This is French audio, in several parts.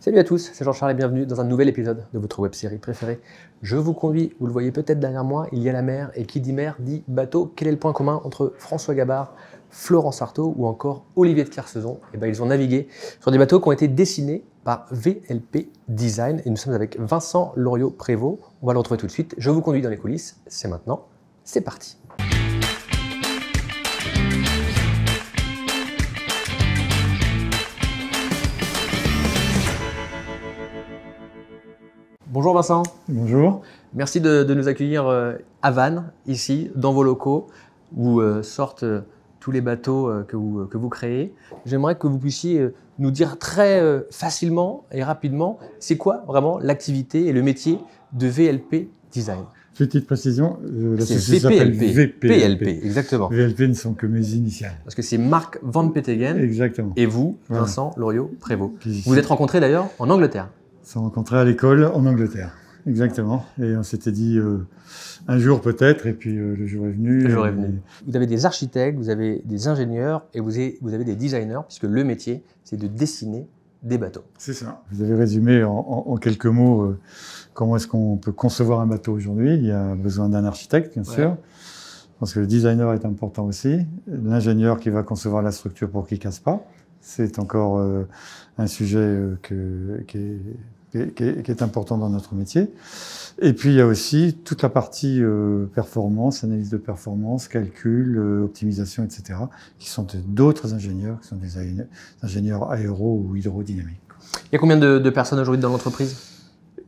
Salut à tous, c'est Jean-Charles et bienvenue dans un nouvel épisode de votre web-série préférée. Je vous conduis, vous le voyez peut-être derrière moi, il y a la mer, et qui dit mer dit bateau. Quel est le point commun entre François Gabard, Florence Artaud ou encore Olivier de Kersauzon? Ils ont navigué sur des bateaux qui ont été dessinés par VLP Design et nous sommes avec Vincent Loriot-Prévost. On va le retrouver tout de suite, je vous conduis dans les coulisses, c'est maintenant, c'est parti. Bonjour Vincent. Bonjour. Merci de nous accueillir à Vannes, ici, dans vos locaux, où sortent tous les bateaux que vous créez. J'aimerais que vous puissiez nous dire très facilement et rapidement, c'est quoi vraiment l'activité et le métier de VLP Design? Petite précision, la C'est société s'appelle VPLP, exactement. VLP ne sont que mes initiales. Parce que c'est Marc Van Petegem Exactement. et vous, Voilà. Vincent Loriot-Prévost. Qui Vous vous êtes rencontrés d'ailleurs en Angleterre. On s'est rencontrés à l'école en Angleterre. Exactement. Et on s'était dit un jour peut-être, et puis le jour est venu. Le jour est venu. Vous avez des architectes, vous avez des ingénieurs et vous avez des designers, puisque le métier, c'est de dessiner des bateaux. C'est ça. Vous avez résumé en quelques mots comment est-ce qu'on peut concevoir un bateau aujourd'hui. Il y a besoin d'un architecte, bien sûr. Parce que le designer est important aussi. L'ingénieur qui va concevoir la structure pour qu'il ne casse pas. C'est encore un sujet qui est important dans notre métier. Et puis, il y a aussi toute la partie performance, analyse de performance, calcul, optimisation, etc., qui sont d'autres ingénieurs, qui sont des ingénieurs aéro ou hydrodynamiques. Il y a combien de personnes aujourd'hui dans l'entreprise?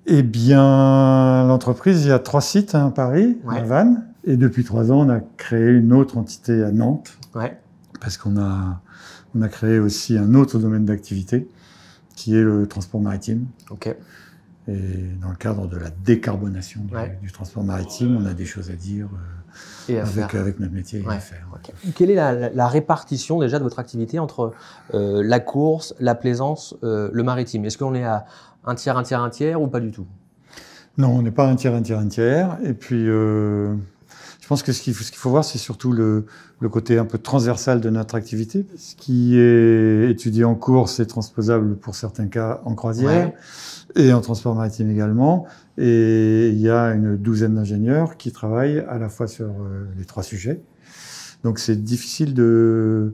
Eh bien, l'entreprise, il y a 3 sites à Paris, à Vannes. Et depuis 3 ans, on a créé une autre entité à Nantes. Parce qu'on a créé aussi un autre domaine d'activité, qui est le transport maritime. Et dans le cadre de la décarbonation du transport maritime, on a des choses à dire avec notre métier et à faire. Quelle est la répartition déjà de votre activité entre la course, la plaisance, le maritime? Est-ce qu'on est à un tiers, un tiers, un tiers ou pas du tout? Non, on n'est pas un tiers, un tiers, un tiers. Et puis, je pense que ce qu'il faut voir, c'est surtout le côté un peu transversal de notre activité. Ce qui est étudié en course est transposable pour certains cas en croisière et en transport maritime également. Et il y a une douzaine d'ingénieurs qui travaillent à la fois sur les 3 sujets. Donc c'est difficile de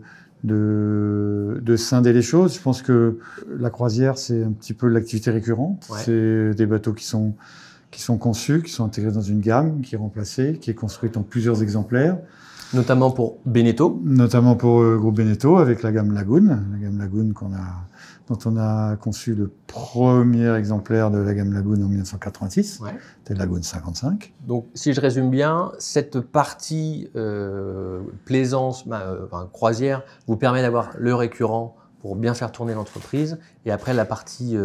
scinder les choses. Je pense que la croisière, c'est un petit peu l'activité récurrente. C'est des bateaux qui sont conçus, qui sont intégrés dans une gamme, qui est remplacée, qui est construite en plusieurs exemplaires. Notamment pour Beneteau. Notamment pour le groupe Beneteau, avec la gamme Lagoon. La gamme Lagoon dont on a conçu le premier exemplaire de la gamme Lagoon en 1986. C'était Lagoon 55. Donc, si je résume bien, cette partie plaisance, croisière, vous permet d'avoir le récurrent pour bien faire tourner l'entreprise. Et après, la partie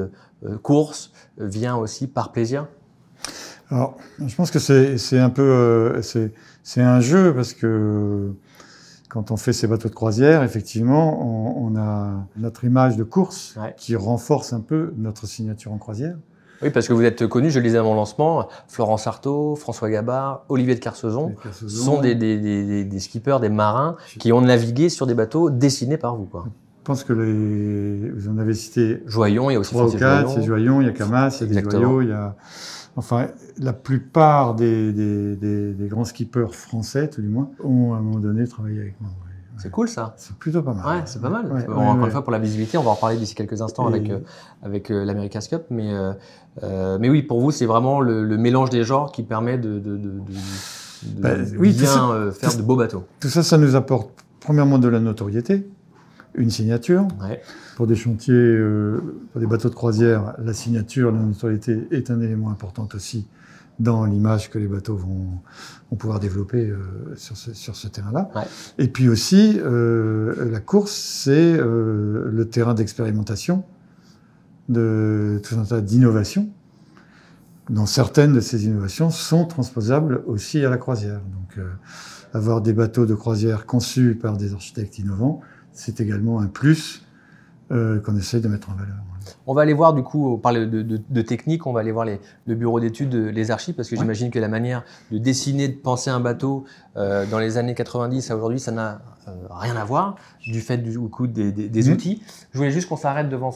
course vient aussi par plaisir. Alors, je pense que c'est un peu c'est un jeu parce que quand on fait ces bateaux de croisière, effectivement, on a notre image de course qui renforce un peu notre signature en croisière. Oui, parce que vous êtes connus, je le disais à mon lancement, Florence Artaud, François Gabard, Olivier de Kersauzon sont des skippers, des marins qui ont navigué sur des bateaux dessinés par vous, quoi. Je pense que vous en avez cité Joyon, il y a aussi 3 ou 4, c'est Joyon, il y a Camas, il y a des Joyaux, il y a... Enfin, la plupart des grands skippers français, tout du moins, ont à un moment donné travaillé avec moi. C'est cool ça. C'est plutôt pas mal. C'est pas mal. Encore une fois, pour la visibilité, on va en reparler d'ici quelques instants avec l'America's Cup. Mais oui, pour vous, c'est vraiment le mélange des genres qui permet de bien faire de beaux bateaux. Tout ça, ça nous apporte premièrement de la notoriété, une signature. Pour des chantiers, pour des bateaux de croisière, la signature, la notoriété est un élément important aussi dans l'image que les bateaux vont pouvoir développer sur ce terrain-là. Et puis aussi, la course, c'est le terrain d'expérimentation de tout un tas d'innovations, dont certaines de ces innovations sont transposables aussi à la croisière. Donc, avoir des bateaux de croisière conçus par des architectes innovants, c'est également un plus qu'on essaye de mettre en valeur. On va aller voir, du coup, on parle de technique, on va aller voir le bureau d'études, les archives, parce que j'imagine que la manière de dessiner, de penser un bateau dans les années 90 à aujourd'hui, ça n'a rien à voir, du fait des outils. Je voulais juste qu'on s'arrête devant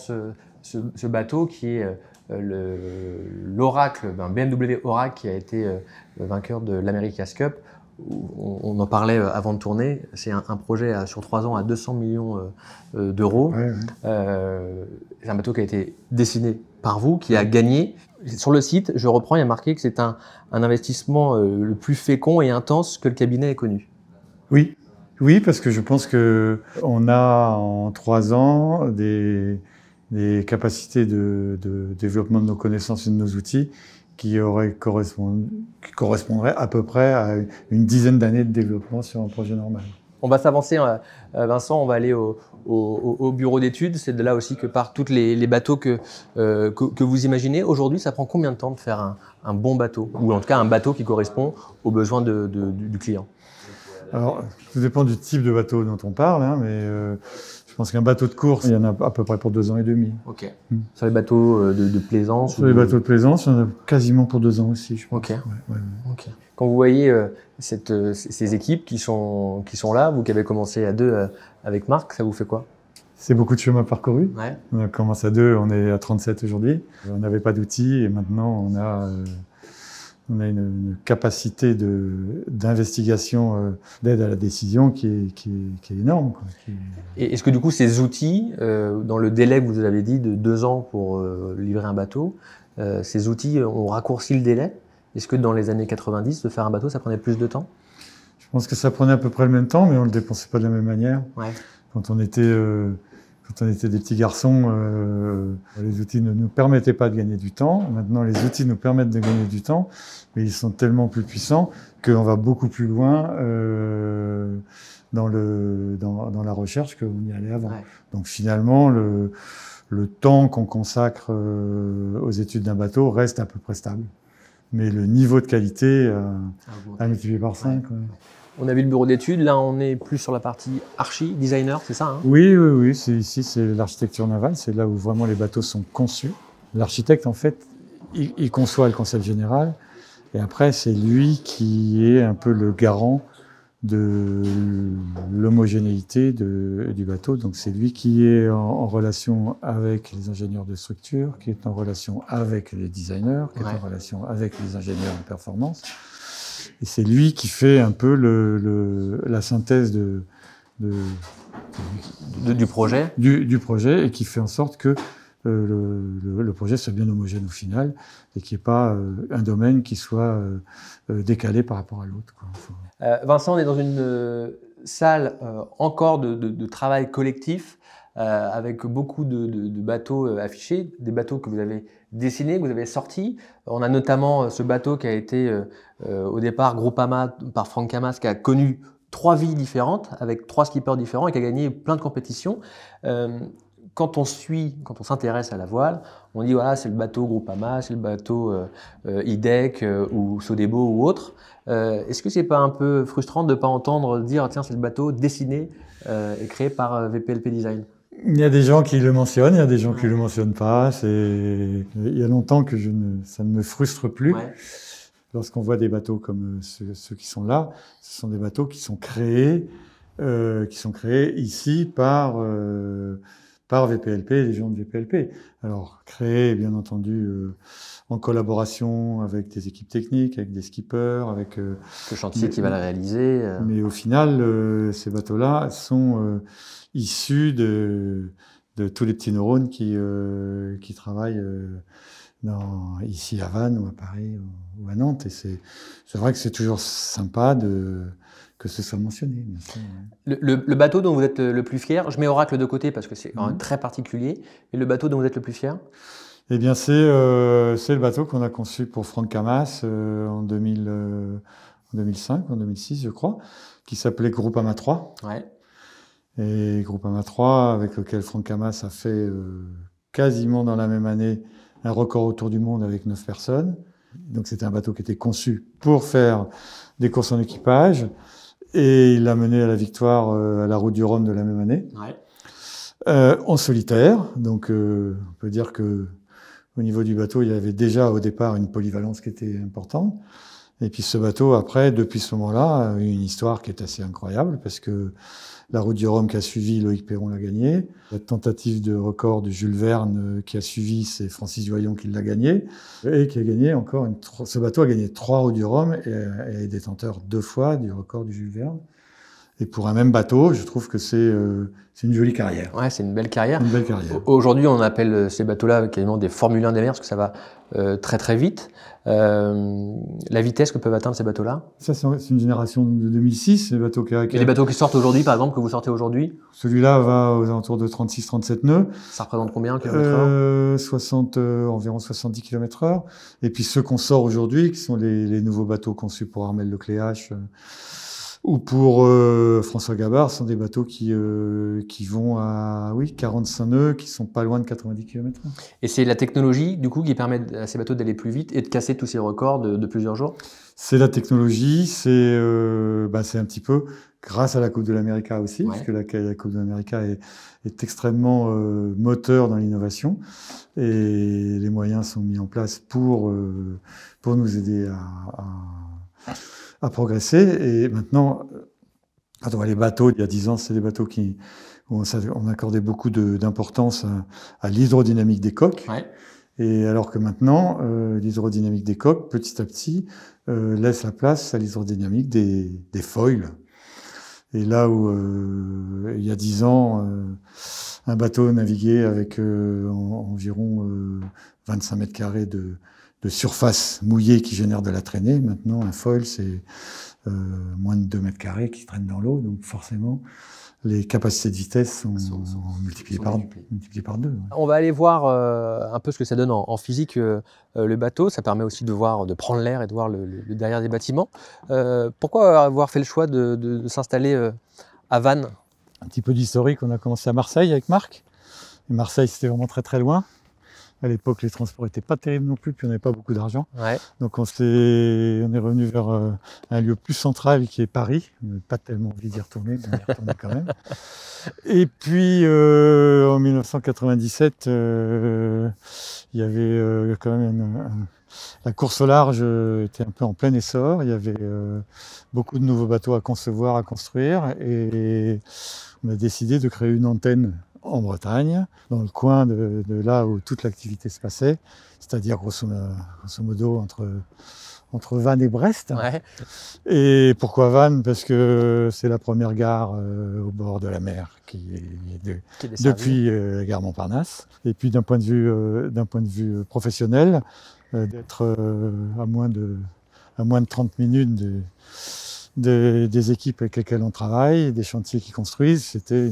ce bateau qui est l'Oracle, BMW Oracle qui a été vainqueur de l'America's Cup. On en parlait avant de tourner, c'est un projet sur 3 ans à 200 millions d'euros. Ouais, ouais. C'est un bateau qui a été dessiné par vous, qui a gagné. Sur le site, je reprends, il y a marqué que c'est un investissement le plus fécond et intense que le cabinet ait connu. Oui, oui, parce que je pense qu'on a en 3 ans des capacités de développement de nos connaissances et de nos outils qui correspondraient à peu près à une dizaine d'années de développement sur un projet normal. On va s'avancer, Vincent, on va aller au bureau d'études. C'est de là aussi que partent tous les bateaux que vous imaginez. Aujourd'hui, ça prend combien de temps de faire un bon bateau, ou en tout cas un bateau qui correspond aux besoins du client? Alors, tout dépend du type de bateau dont on parle, hein, mais je pense qu'un bateau de course, il y en a à peu près pour 2 ans et demi. Ok. Sur les bateaux de plaisance? Sur les bateaux de plaisance, il y en a quasiment pour 2 ans aussi, je pense. Ok. Ouais. Ok. Quand vous voyez ces équipes qui sont là, vous qui avez commencé à 2 avec Marc, ça vous fait quoi? C'est beaucoup de chemin parcouru. Ouais. On a commencé à 2, on est à 37 aujourd'hui. On n'avait pas d'outils et maintenant on a une capacité d'investigation, d'aide à la décision qui est énorme, quoi. Et est-ce que du coup ces outils, dans le délai que vous avez dit de 2 ans pour livrer un bateau, ces outils ont raccourci le délai? Est-ce que dans les années 90, de faire un bateau, ça prenait plus de temps? Je pense que ça prenait à peu près le même temps, mais on ne le dépensait pas de la même manière. Ouais. Quand on était des petits garçons, les outils ne nous permettaient pas de gagner du temps. Maintenant, les outils nous permettent de gagner du temps, mais ils sont tellement plus puissants qu'on va beaucoup plus loin dans la recherche qu'on y allait avant. Ouais. Donc finalement, le temps qu'on consacre aux études d'un bateau reste à peu près stable. Mais le niveau de qualité a multiplié par 5. Ouais. Ouais. On a vu le bureau d'études, là on est plus sur la partie archi, designer, c'est ça, hein? Oui, ici c'est l'architecture navale, c'est là où vraiment les bateaux sont conçus. L'architecte, en fait, il conçoit le concept général, et après c'est lui qui est un peu le garant de l'homogénéité du bateau. Donc c'est lui qui est en relation avec les ingénieurs de structure, qui est en relation avec les designers, qui est en relation avec les ingénieurs de performance. Et c'est lui qui fait un peu la synthèse du projet. Du projet, et qui fait en sorte que le projet soit bien homogène au final et qu'il n'y ait pas un domaine qui soit décalé par rapport à l'autre. Vincent, on est dans une salle encore de travail collectif avec beaucoup de bateaux affichés, des bateaux que vous avez dessinés, que vous avez sortis. On a notamment ce bateau qui a été au départ Groupama par Franck Camas, qui a connu 3 vies différentes avec 3 skippers différents et qui a gagné plein de compétitions. Quand on s'intéresse à la voile, on dit voilà, c'est le bateau Groupama, c'est le bateau IDEC ou Sodebo ou autre. Est-ce que c'est pas un peu frustrant de ne pas entendre dire tiens, c'est le bateau dessiné et créé par VPLP Design? Il y a des gens qui le mentionnent, il y a des gens qui le mentionnent pas. Il y a longtemps que ça ne me frustre plus. Ouais. Lorsqu'on voit des bateaux comme ceux qui sont là, ce sont des bateaux qui sont créés ici par VPLP, les gens de VPLP. Alors, créés, bien entendu, en collaboration avec des équipes techniques, avec des skippers, avec... le chantier qui va la réaliser. Mais au final, ces bateaux-là sont issus de tous les petits neurones qui travaillent ici à Vannes ou à Paris ou à Nantes. Et c'est vrai que c'est toujours sympa que ce soit mentionné, bien sûr. Le bateau dont vous êtes le plus fier, je mets Oracle de côté parce que c'est très particulier, mais le bateau dont vous êtes le plus fier? Eh bien, c'est le bateau qu'on a conçu pour Franck Camas en 2005, en 2006, je crois, qui s'appelait Groupama 3. Ouais. Et Groupama 3, avec lequel Franck Camas a fait quasiment dans la même année un record autour du monde avec 9 personnes. Donc c'était un bateau qui était conçu pour faire des courses en équipage. Et il l'a mené à la victoire à la Route du Rhum de la même année. Ouais. En solitaire. Donc on peut dire que au niveau du bateau, il y avait déjà au départ une polyvalence qui était importante. Et puis ce bateau, après, depuis ce moment-là, a eu une histoire qui est assez incroyable, parce que la Route du Rhum qui a suivi, Loïc Perron l'a gagné. La tentative de record de Jules Verne qui a suivi, c'est Francis Doyon qui l'a gagné. Et qui a gagné encore ce bateau a gagné 3 Routes du Rhum et est détenteur 2 fois du record du Jules Verne. Et pour un même bateau, je trouve que c'est une jolie carrière. Ouais, c'est une belle carrière. Une belle carrière. Aujourd'hui, on appelle ces bateaux-là quasiment des Formule 1 des mers, parce que ça va très très vite. La vitesse que peuvent atteindre ces bateaux-là? Ça, c'est une génération de 2006, les bateaux Et les bateaux qui sortent aujourd'hui, par exemple, que vous sortez aujourd'hui? Celui-là va aux alentours de 36-37 nœuds. Ça représente combien en km/h? 60, environ 70 km/h. Et puis ceux qu'on sort aujourd'hui, qui sont les nouveaux bateaux conçus pour Armel Lecléache ou pour François Gabard, sont des bateaux qui vont à 45 nœuds, qui sont pas loin de 90 km/h. Et c'est la technologie, du coup, qui permet à ces bateaux d'aller plus vite et de casser tous ces records de plusieurs jours? C'est la technologie, c'est un petit peu grâce à la Coupe de l'Amérique aussi, puisque la Coupe de l'Amérique est extrêmement moteur dans l'innovation, et les moyens sont mis en place pour nous aider à progresser. Et maintenant, quand on voit les bateaux, il y a 10 ans, c'est des bateaux où on accordait beaucoup d'importance à l'hydrodynamique des coques. Ouais. Et alors que maintenant, l'hydrodynamique des coques, petit à petit, laisse la place à l'hydrodynamique des foils. Et là où, il y a 10 ans, un bateau naviguait avec environ 25 mètres carrés de surface mouillée qui génère de la traînée, maintenant, un foil, c'est moins de 2 mètres carrés qui traînent dans l'eau. Donc forcément, les capacités de vitesse sont multipliées par 2. Ouais. On va aller voir un peu ce que ça donne en physique le bateau. Ça permet aussi de prendre l'air et de voir le derrière des bâtiments. Pourquoi avoir fait le choix de s'installer à Vannes? Un petit peu d'historique, on a commencé à Marseille avec Marc. Et Marseille, c'était vraiment très très loin. À l'époque, les transports n'étaient pas terribles non plus, puis on n'avait pas beaucoup d'argent. Ouais. Donc on est revenu vers un lieu plus central qui est Paris. On n'avait pas tellement envie d'y retourner, mais on y retournait quand même. Et puis en 1997, il y avait quand même la course au large était un peu en plein essor. Il y avait beaucoup de nouveaux bateaux à concevoir, à construire, et on a décidé de créer une antenne en Bretagne, dans le coin de là où toute l'activité se passait, c'est-à-dire grosso modo entre Vannes et Brest. Ouais. Et pourquoi Vannes? Parce que c'est la première gare au bord de la mer qui est depuis la gare Montparnasse. Et puis d'un point de vue professionnel, d'être à moins de 30 minutes des équipes avec lesquelles on travaille, des chantiers qui construisent, c'était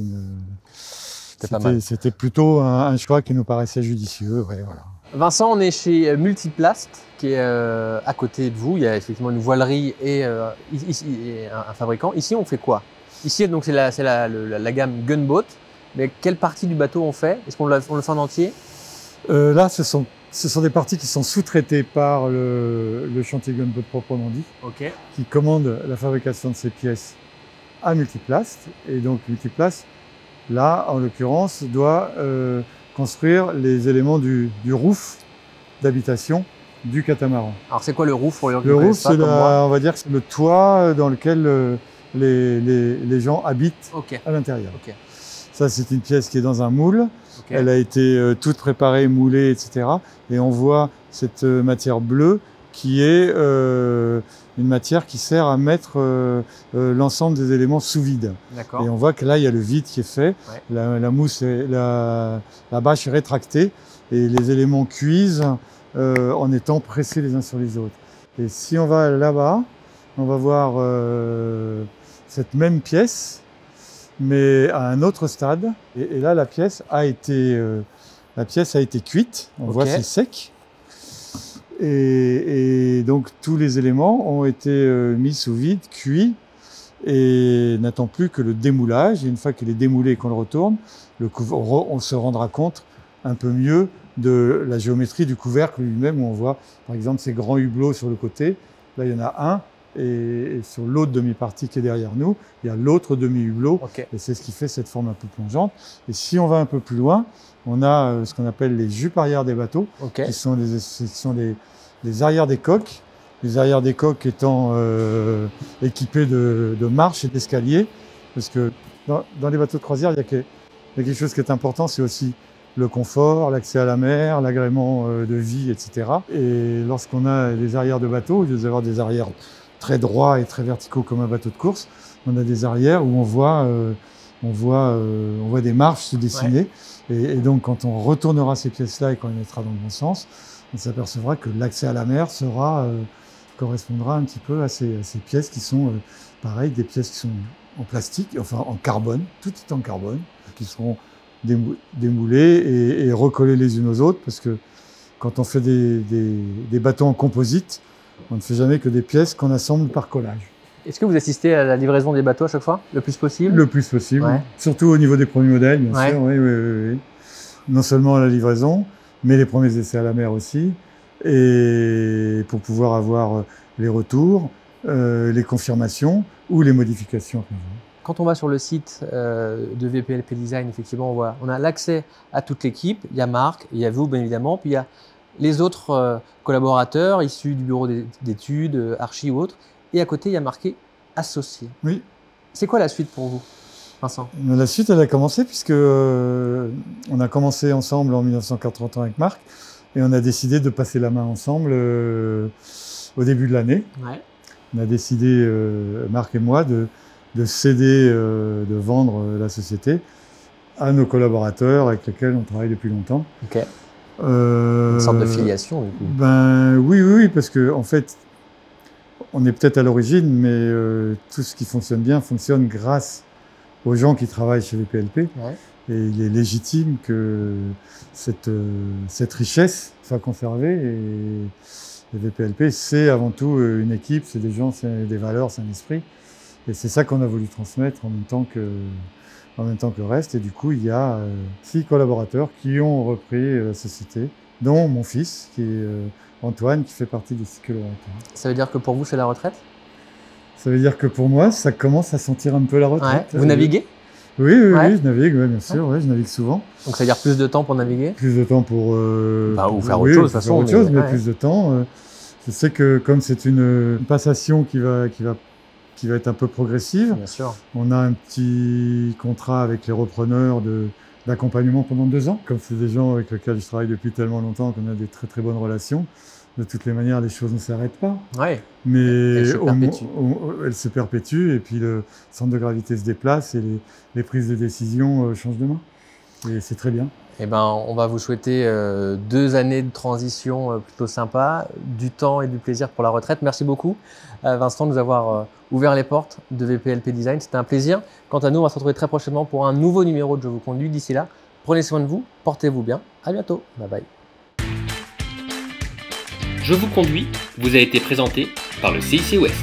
plutôt un choix qui nous paraissait judicieux. Ouais, voilà. Vincent, on est chez Multiplast, qui est à côté de vous. Il y a effectivement une voilerie et un fabricant. Ici, on fait quoi? Ici, donc c'est la gamme Gunboat. Mais quelle partie du bateau on fait? Est-ce qu'on le fait en entier? Là, ce sont des parties qui sont sous-traitées par le chantier Gunboat proprement dit, qui commande la fabrication de ces pièces à Multiplast. Et donc Multiplast, là, en l'occurrence, doit construire les éléments du roof d'habitation du catamaran. Alors, c'est quoi le roof pour les gens qui Le ne roof, connaissent pas, on va dire que c'est le toit dans lequel les gens habitent à l'intérieur. Ça, c'est une pièce qui est dans un moule. Elle a été toute préparée, moulée, etc. Et on voit cette matière bleue qui est une matière qui sert à mettre l'ensemble des éléments sous vide. Et on voit que là, il y a le vide qui est fait, la mousse, la bâche est rétractée, et les éléments cuisent en étant pressés les uns sur les autres. Et si on va là-bas, on va voir cette même pièce, mais à un autre stade. Et là, la pièce a été cuite, on voit c'est sec. Et donc tous les éléments ont été mis sous vide, cuits, et n'attend plus que le démoulage. Et une fois qu'il est démoulé et qu'on le retourne, on se rendra compte un peu mieux de la géométrie du couvercle lui-même, où on voit par exemple ces grands hublots sur le côté. Là, il y en a un, et sur l'autre demi-partie qui est derrière nous, il y a l'autre demi-hublot, et c'est ce qui fait cette forme un peu plongeante. Et si on va un peu plus loin, on a ce qu'on appelle les jupes arrière des bateaux, qui sont les arrières des coques, les arrières des coques étant équipés de marches et d'escaliers, parce que dans les bateaux de croisière, il y a quelque chose qui est important, c'est aussi le confort, l'accès à la mer, l'agrément de vie, etc. Et lorsqu'on a les arrières de bateau, au lieu d'avoir des arrières très droits et très verticaux comme un bateau de course, on a des arrières où on voit des marches se dessiner. Ouais. Et donc, quand on retournera ces pièces-là et qu'on les mettra dans le bon sens, on s'apercevra que l'accès à la mer correspondra un petit peu à ces pièces qui sont, pareil, des pièces qui sont en plastique, enfin en carbone, tout est en carbone, qui seront démoulées et recollées les unes aux autres, parce que quand on fait des bateaux en composite, on ne fait jamais que des pièces qu'on assemble par collage. Est-ce que vous assistez à la livraison des bateaux à chaque fois, le plus possible? Le plus possible, ouais. Surtout au niveau des premiers modèles, bien sûr. Oui. Non seulement à la livraison, mais les premiers essais à la mer aussi, et pour pouvoir avoir les retours, les confirmations ou les modifications. Quand on va sur le site de VPLP Design, effectivement, on a l'accès à toute l'équipe. Il y a Marc, il y a vous, bien évidemment, puis il y a les autres collaborateurs issus du bureau d'études, Archie ou autres. Et à côté, il y a marqué « Associé ». Oui. C'est quoi la suite pour vous, Vincent? La suite, elle a commencé puisque on a commencé ensemble en 1980 avec Marc et on a décidé de passer la main ensemble au début de l'année. Ouais. On a décidé, Marc et moi, de céder, de vendre la société à nos collaborateurs avec lesquels on travaille depuis longtemps. Ok. Une sorte de filiation, du coup. Ben oui, parce que en fait, on est peut-être à l'origine, mais tout ce qui fonctionne bien fonctionne grâce aux gens qui travaillent chez VPLP. Ouais. Et il est légitime que cette richesse soit conservée. Et VPLP, c'est avant tout une équipe, c'est des gens, c'est des valeurs, c'est un esprit. Et c'est ça qu'on a voulu transmettre en même temps que le reste. Et du coup, il y a 6 collaborateurs qui ont repris la société, dont mon fils, qui est Antoine, qui fait partie des 6 collaborateurs. Ça veut dire que pour vous, c'est la retraite? Ça veut dire que pour moi, ça commence à sentir un peu la retraite. Ouais. Vous naviguez? Oui, je navigue, bien sûr, ouais, je navigue souvent. Donc ça veut dire plus de temps pour naviguer? Plus de temps pour... ou faire autre chose, de toute façon. Mais plus de temps. Je sais que comme c'est une passation qui va être un peu progressive, bien sûr. On a un petit contrat avec les repreneurs d'accompagnement pendant 2 ans. Comme c'est des gens avec lesquels je travaille depuis tellement longtemps qu'on a des très très bonnes relations, de toutes les manières, les choses ne s'arrêtent pas. Ouais. Mais elles se perpétuent et puis le centre de gravité se déplace et les prises de décision changent de main. Et c'est très bien. Eh ben, on va vous souhaiter 2 années de transition plutôt sympa, du temps et du plaisir pour la retraite. Merci beaucoup, Vincent, de nous avoir ouvert les portes de VPLP Design. C'était un plaisir. Quant à nous, on va se retrouver très prochainement pour un nouveau numéro de Je vous conduis. D'ici là, prenez soin de vous, portez-vous bien. À bientôt. Bye bye. Je vous conduis vous a été présenté par le CIC Ouest.